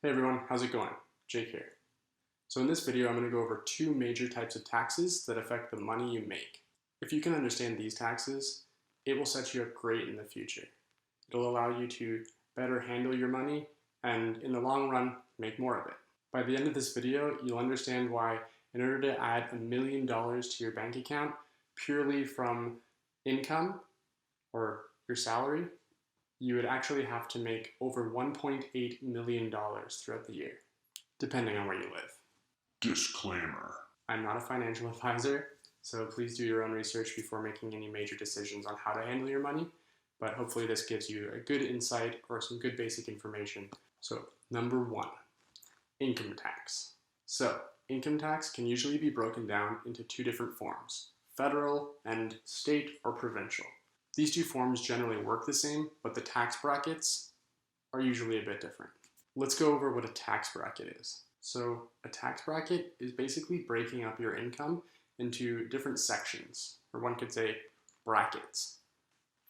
Hey everyone, how's it going? Jake here. So in this video, I'm going to go over two major types of taxes that affect the money you make. If you can understand these taxes, it will set you up great in the future. It'll allow you to better handle your money and in the long run, make more of it. By the end of this video, you'll understand why in order to add $1 million to your bank account purely from income or your salary, you would actually have to make over $1.8 million throughout the year, depending on where you live. Disclaimer. I'm not a financial advisor, so please do your own research before making any major decisions on how to handle your money, but hopefully this gives you a good insight or some good basic information. So, number one, income tax. So, income tax can usually be broken down into two different forms, federal and state or provincial. These two forms generally work the same, but the tax brackets are usually a bit different. Let's go over what a tax bracket is. So a tax bracket is basically breaking up your income into different sections, or one could say brackets.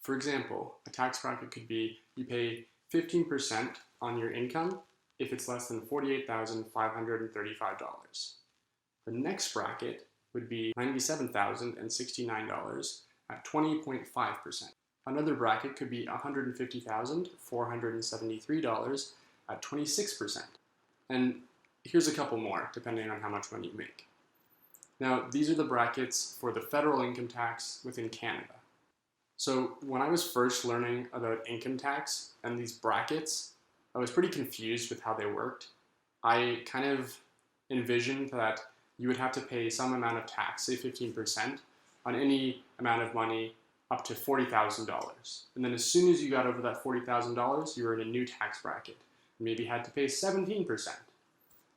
For example, a tax bracket could be you pay 15% on your income if it's less than $48,535. The next bracket would be $97,069 at 20.5%. Another bracket could be $150,473 at 26%. And here's a couple more, depending on how much money you make. Now, these are the brackets for the federal income tax within Canada. So when I was first learning about income tax and these brackets, I was pretty confused with how they worked. I kind of envisioned that you would have to pay some amount of tax, say 15%, on any amount of money up to $40,000. And then as soon as you got over that $40,000, you were in a new tax bracket. Maybe had to pay 17%.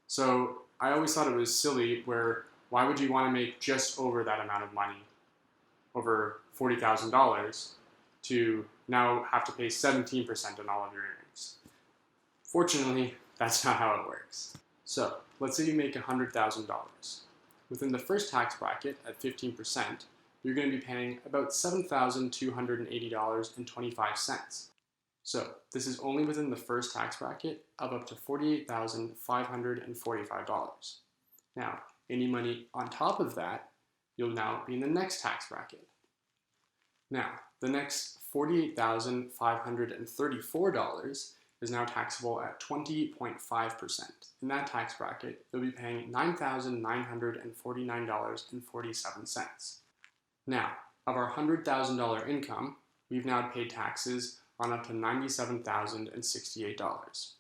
So I always thought it was silly why would you want to make just over that amount of money, over $40,000, to now have to pay 17% on all of your earnings? Fortunately, that's not how it works. So let's say you make $100,000. Within the first tax bracket at 15%, you're going to be paying about $7,280.25. So this is only within the first tax bracket of up to $48,545. Now, any money on top of that, you'll now be in the next tax bracket. Now, the next $48,534 is now taxable at 20.5%. In that tax bracket, you'll be paying $9,949.47. Now, of our $100,000 income, we've now paid taxes on up to $97,068.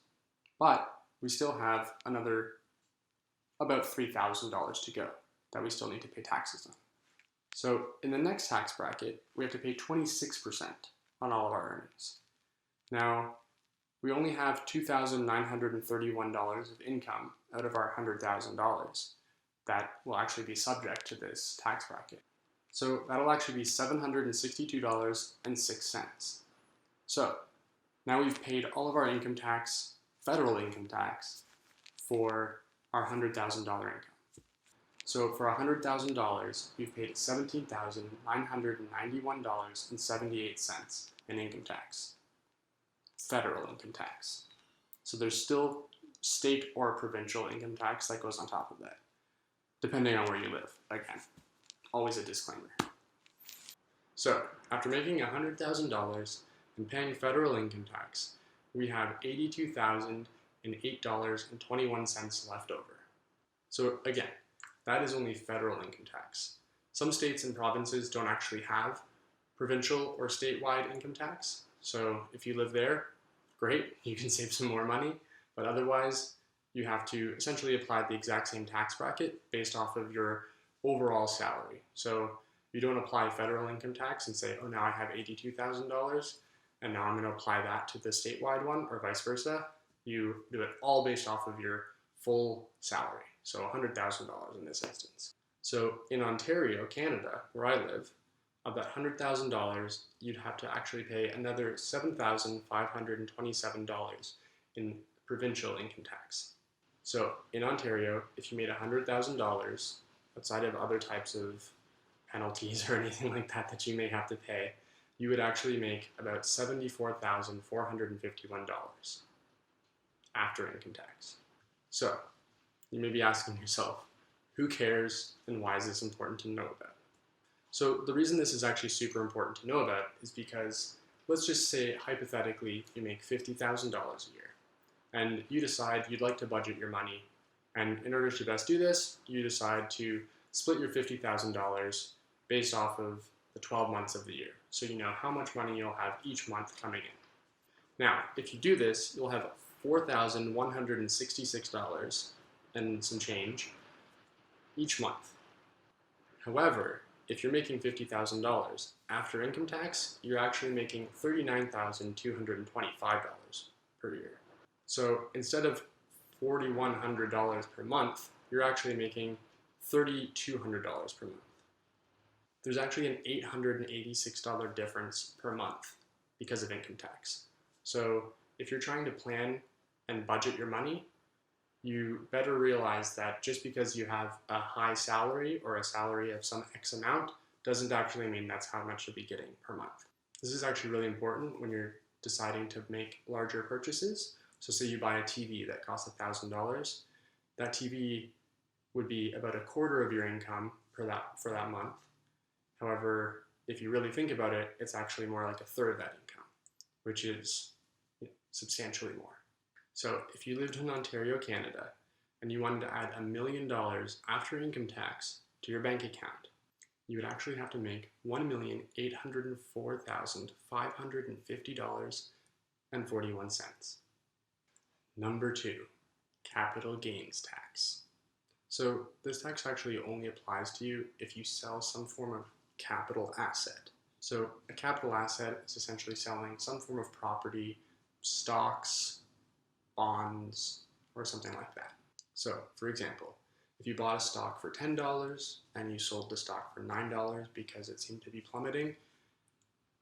But we still have another about $3,000 to go that we still need to pay taxes on. So in the next tax bracket, we have to pay 26% on all of our earnings. Now, we only have $2,931 of income out of our $100,000 that will actually be subject to this tax bracket. So that'll actually be $762.06. So now we've paid all of our income tax, federal income tax, for our $100,000 income. So for $100,000, we've paid $17,991.78 in income tax, federal income tax. So there's still state or provincial income tax that goes on top of that, depending on where you live. Again, always a disclaimer. So after making $100,000 and paying federal income tax, we have $82,008.21 left over. So again, that is only federal income tax. Some states and provinces don't actually have provincial or statewide income tax. So if you live there, great, you can save some more money, but otherwise you have to essentially apply the exact same tax bracket based off of your overall salary. So you don't apply federal income tax and say, oh, now I have $82,000 and now I'm going to apply that to the statewide one, or vice versa. You do it all based off of your full salary. So $100,000 in this instance. So in Ontario, Canada, where I live, of that $100,000, you'd have to actually pay another $7,527 in provincial income tax. So in Ontario, if you made $100,000, outside of other types of penalties or anything like that that you may have to pay, you would actually make about $74,451. after income tax. So you may be asking yourself, who cares and why is this important to know about? So the reason this is actually super important to know about is because let's just say hypothetically you make $50,000 a year and you decide you'd like to budget your money, and in order to best do this, you decide to split your $50,000 based off of the 12 months of the year, so you know how much money you'll have each month coming in. Now, if you do this, you'll have $4,166 and some change each month. However, if you're making $50,000 after income tax, you're actually making $39,225 per year. So instead of $4,100 per month, you're actually making $3,200 per month. There's actually an $886 difference per month because of income tax. So if you're trying to plan and budget your money, you better realize that just because you have a high salary or a salary of some X amount doesn't actually mean that's how much you'll be getting per month. This is actually really important when you're deciding to make larger purchases. So say you buy a TV that costs $1,000, that TV would be about a quarter of your income for that month. However, if you really think about it, it's actually more like a third of that income, which is substantially more. So if you lived in Ontario, Canada, and you wanted to add $1 million after income tax to your bank account, you would actually have to make $1,804,550.41. Number 2, capital gains tax. So this tax actually only applies to you if you sell some form of capital asset. So a capital asset is essentially selling some form of property, stocks, bonds, or something like that. So for example, if you bought a stock for $10 and you sold the stock for $9 because it seemed to be plummeting,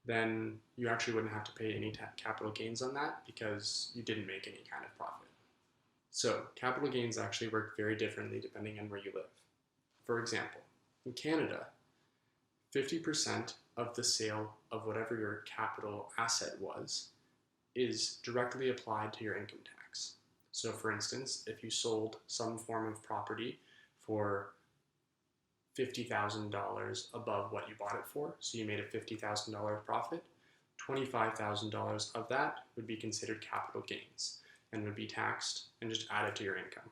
then you actually wouldn't have to pay any capital gains on that because you didn't make any kind of profit. So capital gains actually work very differently depending on where you live. For example, in Canada, 50% of the sale of whatever your capital asset was is directly applied to your income tax. So for instance, if you sold some form of property for $50,000 above what you bought it for, so you made a $50,000 profit, $25,000 of that would be considered capital gains and would be taxed and just added to your income.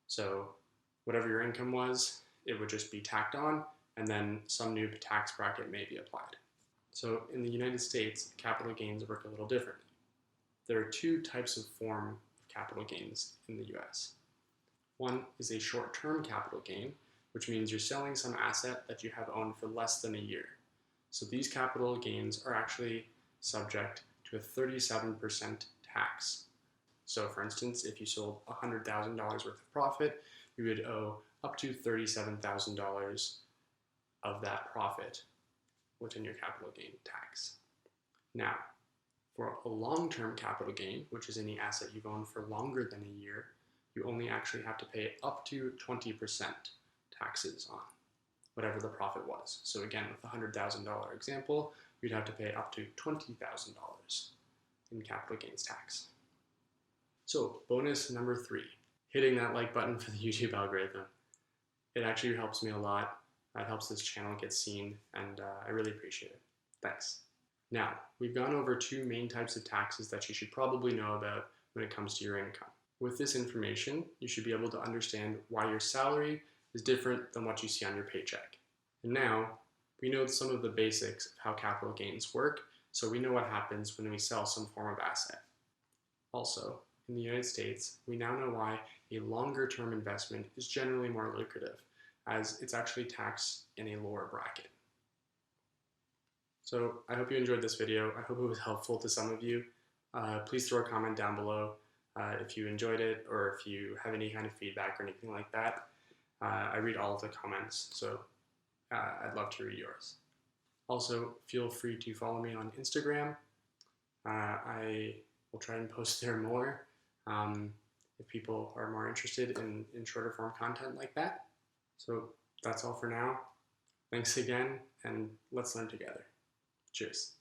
So whatever your income was, it would just be tacked on, and then some new tax bracket may be applied. So in the United States, capital gains work a little differently. There are 2 types of form of capital gains in the US. One is a short-term capital gain, which means you're selling some asset that you have owned for less than a year. So these capital gains are actually subject to a 37% tax. So for instance, if you sold $100,000 worth of profit, you would owe up to $37,000 of that profit within your capital gain tax. Now, for a long-term capital gain, which is any asset you've owned for longer than a year, you only actually have to pay up to 20% taxes on whatever the profit was. So again, with the $100,000 example, you'd have to pay up to $20,000 in capital gains tax. So bonus number 3, hitting that like button for the YouTube algorithm. It actually helps me a lot. It helps this channel get seen, and I really appreciate it. Thanks. Now, we've gone over 2 main types of taxes that you should probably know about when it comes to your income. With this information, you should be able to understand why your salary is different than what you see on your paycheck. And now, we know some of the basics of how capital gains work, so we know what happens when we sell some form of asset. Also, in the United States, we now know why a longer term investment is generally more lucrative, as it's actually taxed in a lower bracket. So I hope you enjoyed this video. I hope it was helpful to some of you. Please throw a comment down below if you enjoyed it or if you have any kind of feedback or anything like that. I read all of the comments, so I'd love to read yours. Also, feel free to follow me on Instagram. I will try and post there more if people are more interested in shorter form content like that. So that's all for now. Thanks again, and let's learn together. Cheers.